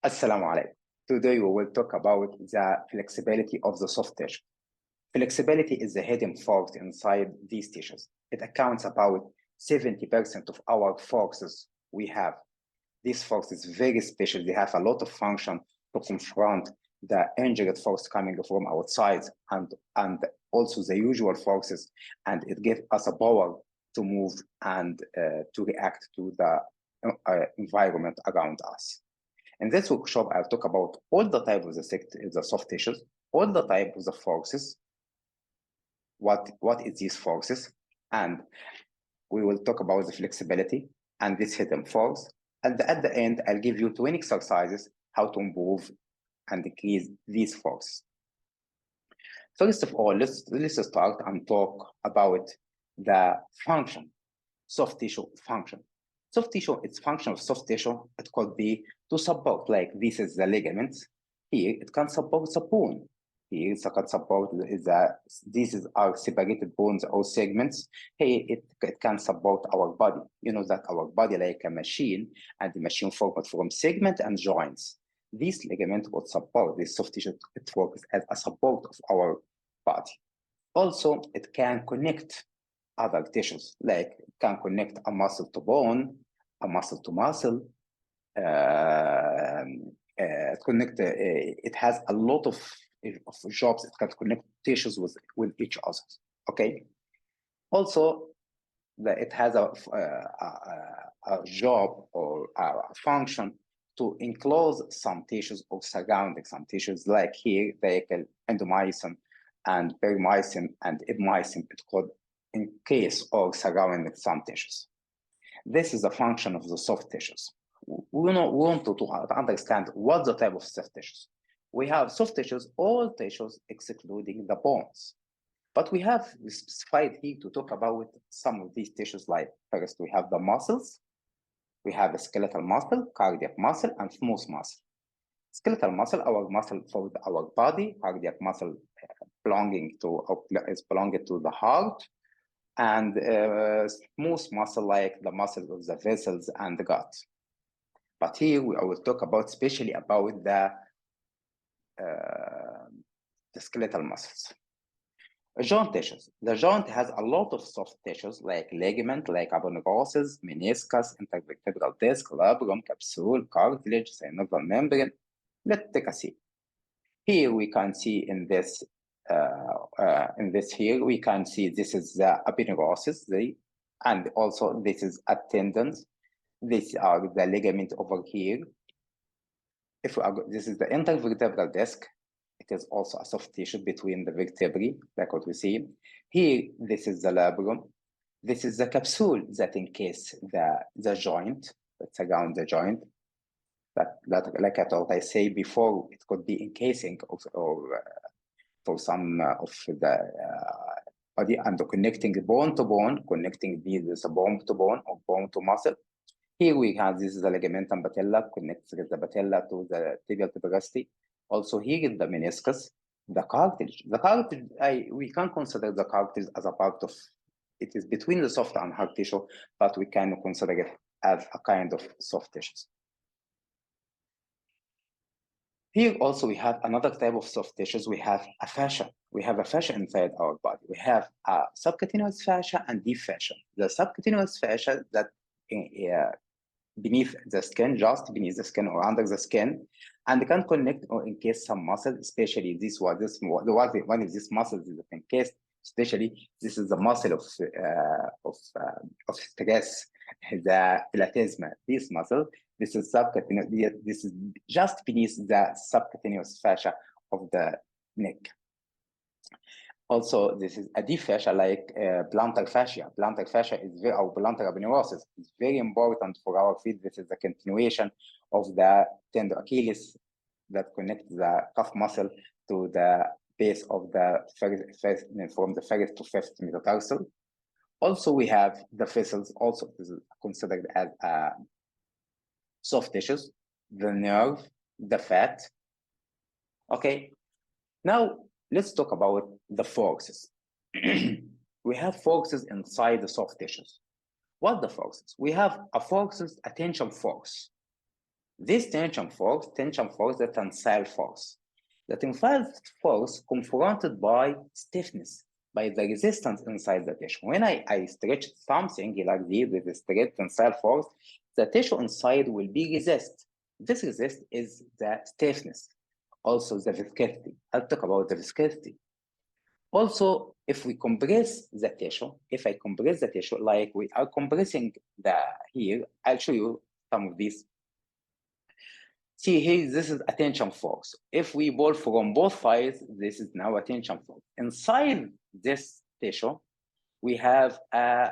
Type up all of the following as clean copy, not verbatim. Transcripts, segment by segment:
Assalamu alaikum. Today we will talk about the flexibility of the soft tissue. Flexibility is the hidden force inside these tissues. It accounts about 70% of our forces we have. This force is very special. They have a lot of function to confront the injured force coming from outside and also the usual forces, and it gives us a power to move and to react to the environment around us. In this workshop, I'll talk about all the types of the soft tissues, all the types of the forces, what is these forces, and we will talk about the flexibility and this hidden force. And at the end, I'll give you 20 exercises how to improve and decrease these forces. First of all, let's start and talk about the function, soft tissue function. Soft tissue, its function of soft tissue, it could be to support, like this is the ligaments. Here, it can support the bone. Here, it can support these are separated bones or segments. Here, it can support our body. You know that our body like a machine, and the machine formed from segment and joints. This ligament would support this soft tissue. It works as a support of our body. Also, it can connect other tissues, like it can connect a muscle to bone, a muscle to muscle. It has a lot of jobs. It can connect tissues with each other. Okay. Also, it has a job or a function to enclose some tissues or surrounding some tissues, like here, they can endomycin and perimycin and ibmycin. It could encase or surrounding some tissues. This is the function of the soft tissues. We want to understand what the type of soft tissues. We have soft tissues, all tissues excluding the bones. But we have specified here to talk about some of these tissues, like first we have the muscles. We have a skeletal muscle, cardiac muscle, and smooth muscle. Skeletal muscle, our muscle for our body. Cardiac muscle belonging to the heart. And smooth muscle like the muscles of the vessels and the gut. But here I will talk about especially about the skeletal muscles. Joint tissues. The joint has a lot of soft tissues like ligament, like aponeurosis, meniscus, intervertebral disc, labrum, capsule, cartilage, synovial membrane. Let's take a see. Here we can see in this here we can see this is the aponeurosis, and also this is a tendon. These are the ligament over here. This is the intervertebral disc. It is also a soft tissue between the vertebrae, like what we see. Here, this is the labrum. This is the capsule that encase the joint, that's around the joint. That like I thought I say before, it could be encasing or for some of the body, and connecting bone to bone, connecting this bone to bone or bone to muscle. Here we have this is the ligamentum patella, connects the patella to the tibial tuberosity. Also here in the meniscus, the cartilage. The cartilage, we can consider the cartilage as a part of, it is between the soft and hard tissue, but we can consider it as a kind of soft tissues. Here also we have another type of soft tissues. We have a fascia. We have a fascia inside our body. We have a subcutaneous fascia and deep fascia. The subcutaneous fascia that beneath the skin, just beneath the skin or under the skin, and can connect or encase some muscle, especially one of these muscles is encased. Especially this is the muscle of stress, the platysma. This muscle, this is subcutaneous. This is just beneath the subcutaneous fascia of the neck. Also, this is a deep fascia like plantar fascia. Plantar fascia is our plantar aponeurosis is very important for our feet. This is the continuation of the tendon Achilles that connects the calf muscle to the base of the from the ferret to fifth metatarsal. Also, we have the vessels. Also, this is considered as soft tissues, the nerve, the fat. Okay, now let's talk about the forces. We have forces inside the soft tissues. What the forces? We have a forces, a tension force. This tension force, the tensile force. The tensile force confronted by stiffness, by the resistance inside the tissue. When I stretch something like this with a straight tensile force, the tissue inside will be resist. This resist is the stiffness, also the viscosity. I'll talk about the viscosity. Also, if we compress the tissue, if I compress the tissue like we are compressing here, I'll show you some of these. See here, this is a tension force. If we pull from both sides, this is now a tension force. Inside this tissue, we have a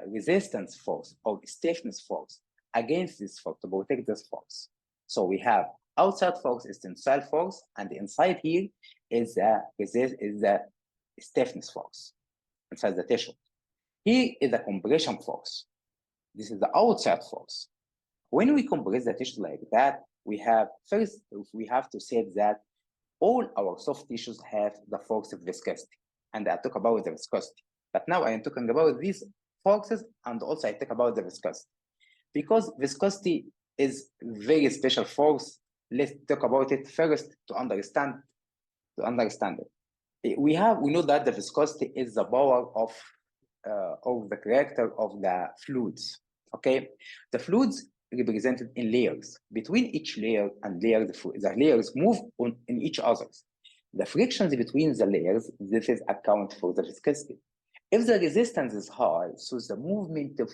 resistance force or stiffness force against this force to protect this force. So we have outside force is tensile force, and inside here is the stiffness force inside the tissue. Here is the compression force. This is the outside force. When we compress the tissue like that, we have to say that all our soft tissues have the force of viscosity, and I talk about the viscosity. But now I am talking about these forces, and also I talk about the viscosity, because viscosity is very special force. Let's talk about it first to understand it. We know that the viscosity is the power of the character of the fluids. Okay, the fluids represented in layers. Between each layer and layer, the layers move in each other. The frictions between the layers, this is account for the viscosity. If the resistance is high, so the movement of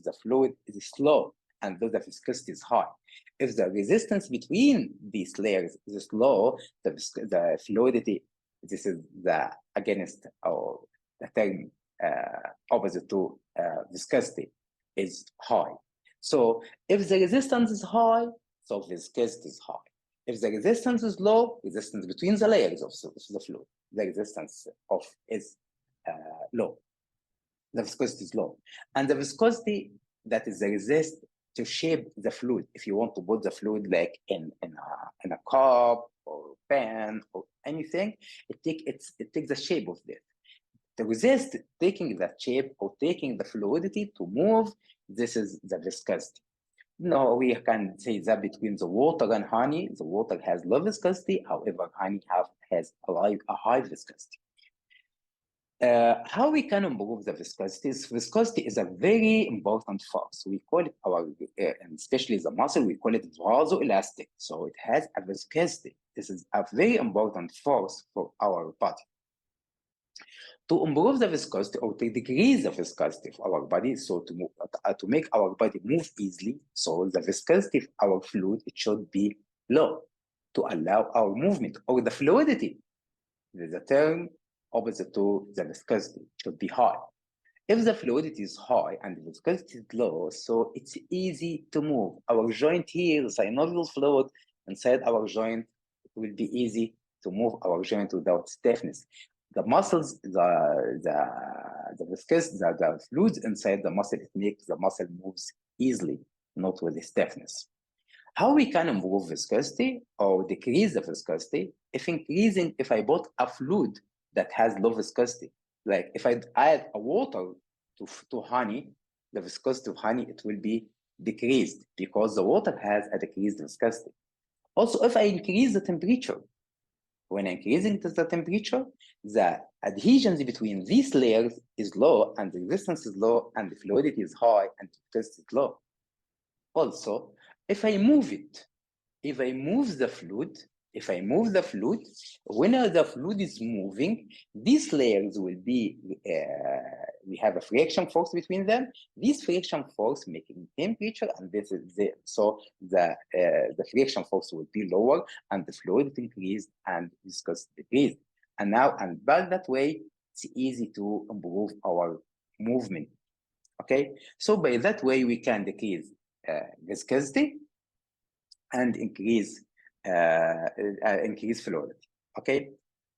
the fluid is slow, and thus the viscosity is high. If the resistance between these layers is low, the fluidity, this is the against or the term opposite to viscosity, is high. So if the resistance is high, so viscosity is high. If the resistance is low, resistance between the layers of the fluid, the resistance is low. The viscosity is low. And the viscosity, that is the resist to shape the fluid. If you want to put the fluid like in a cup or pan or anything, it takes the shape of this. The resist taking that shape or taking the fluidity to move, this is the viscosity. No, we can say that between the water and honey, the water has low viscosity, however, honey has a high viscosity. How we can improve the viscosity? Viscosity is a very important force. We call it and especially the muscle, we call it vasoelastic. So it has a viscosity. This is a very important force for our body. To improve the viscosity or to decrease the viscosity of our body, so to make our body move easily, so the viscosity of our fluid, it should be low to allow our movement, or the fluidity, the term opposite to the viscosity, should be high. If the fluidity is high and the viscosity is low, so it's easy to move. Our joint here, the synovial fluid inside our joint, it will be easy to move our joint without stiffness. The muscles, the viscosity, the fluids inside the muscle, it makes the muscle moves easily, not with the stiffness. How we can improve viscosity or decrease the viscosity? If I put a fluid that has low viscosity, like if I add a water to honey, the viscosity of honey, it will be decreased because the water has a decreased viscosity. Also, if I increase the temperature, when increasing the temperature, the adhesions between these layers is low, and the resistance is low, and the fluidity is high, and the viscosity is low. Also, if I move the fluid, when the fluid is moving, these layers will be, we have a friction force between them. This friction force making temperature, and this is so the friction force will be lower, and the fluid increased, and viscosity decreased. And by that way, it's easy to improve our movement. Okay, so by that way we can decrease viscosity and increase fluidity. Okay,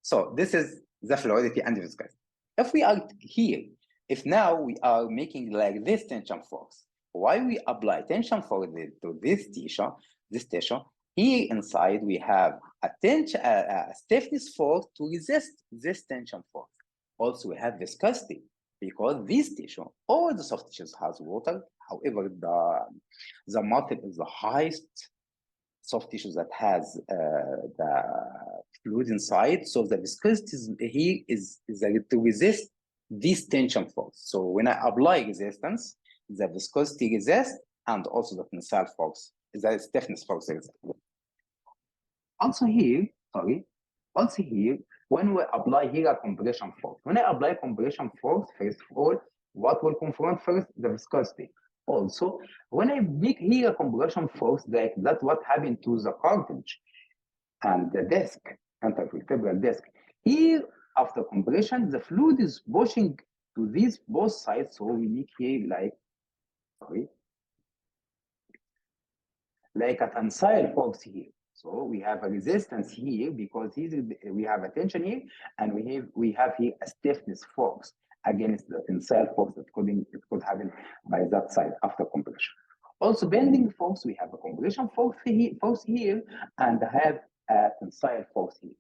so this is the fluidity and the viscosity. If we are here, if now we are making like this tension force, why we apply tension force to this tissue? Here inside we have a stiffness force to resist this tension force. Also we have viscosity, because this tissue, all the soft tissues has water, However, the muscle is the highest soft tissue that has the fluid inside. So the viscosity here is to resist this tension force. So when I apply resistance, the viscosity resists, and also the tensile force, the stiffness force resists. Also here, when we apply here a compression force, when I apply compression force, first of all, what will confront first? The viscosity. Also, when I make here a compression force, that's what happened to the cartilage and the disc, intervertebral disc. Here, after compression, the fluid is pushing to these both sides. So we make here like a tensile force here. So we have a resistance here because we have a tension here, and we have here a stiffness force against the tensile force that could happen by that side after compression. Also, bending force, we have a compression force here and have a tensile force here.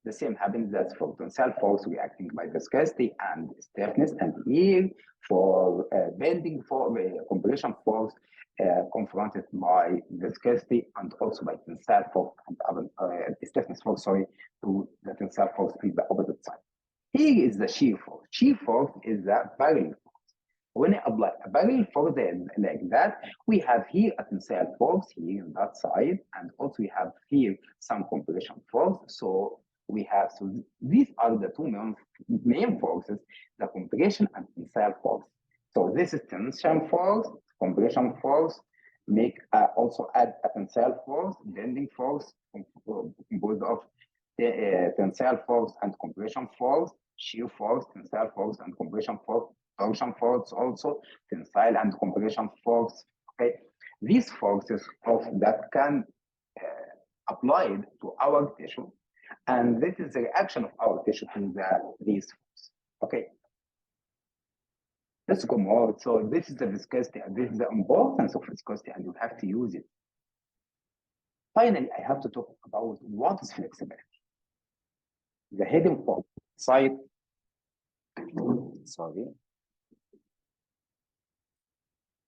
The same happens as for tensile force reacting by viscosity and stiffness, and here for bending force, compression force confronted by viscosity and also by tensile force and stiffness force, to the tensile force is the opposite side. Here is the shear force. Shear force is the barrel force. When I apply a barrel force like that, we have here a tensile force here on that side, and also we have here some compression force. So these are the two main forces, the compression and tensile force. So this is tension force, compression force, also add a tensile force, bending force composed of tensile force and compression force, shear force, tensile force and compression force, torsion force also, tensile and compression force. Okay, these forces that can applied to our tissue, and this is the reaction of our tissue to these forces. Okay, let's go more. So this is the viscosity, and this is the importance of viscosity, and you have to use it. Finally, I have to talk about what is flexibility. The hidden force side.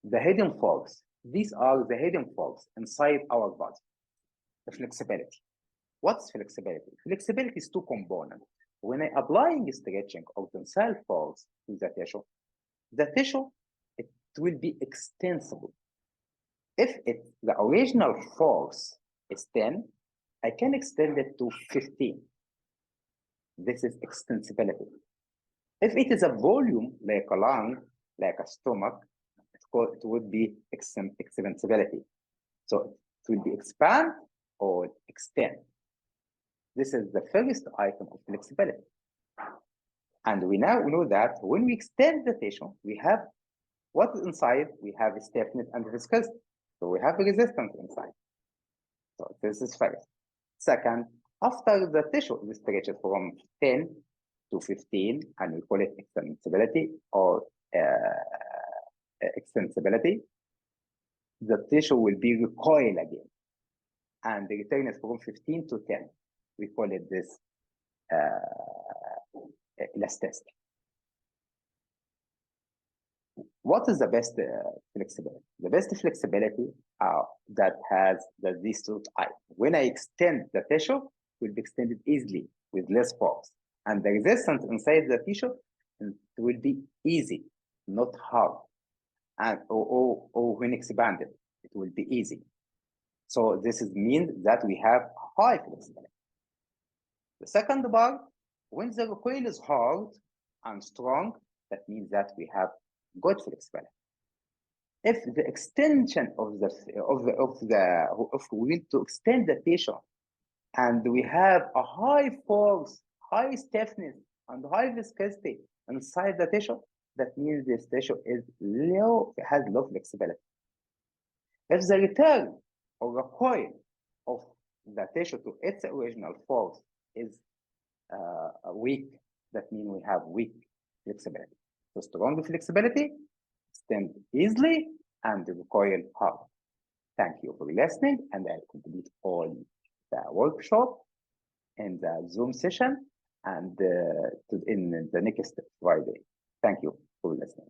The hidden force. These are the hidden force inside our body. The flexibility. What's flexibility? Flexibility is two components. When I applying stretching or tensile force to the tissue, it will be extensible. If the original force is 10, I can extend it to 15. This is extensibility. If it is a volume like a lung, like a stomach, it would be extensibility. So it will be expand or extend. This is the first item of flexibility. And we now know that when we extend the tissue, we have what is inside, we have stiffness and viscosity. So we have a resistance inside. So this is first. Second, after the tissue is stretched from 10 to 15, and we call it extensibility or extensibility, the tissue will be recoiled again. And the return is from 15 to 10. We call it this elasticity. What is the best flexibility? The best flexibility that has these two types. When I extend the tissue, it will be extended easily with less force. And the resistance inside the tissue will be easy, not hard. And or when expanded, it will be easy. So this means that we have high flexibility. The second part, when the recoil is hard and strong, that means that we have good flexibility. If the extension if we need to extend the tissue, and we have a high force, high stiffness, and high viscosity inside the tissue, that means this tissue is has low flexibility. If the return or recoil of the tissue to its original force is weak, that means we have weak flexibility. So strong flexibility, extend easily, and recoil hard. Thank you for listening, and I'll complete all the workshop in the Zoom session and in the next Friday. Thank you for listening.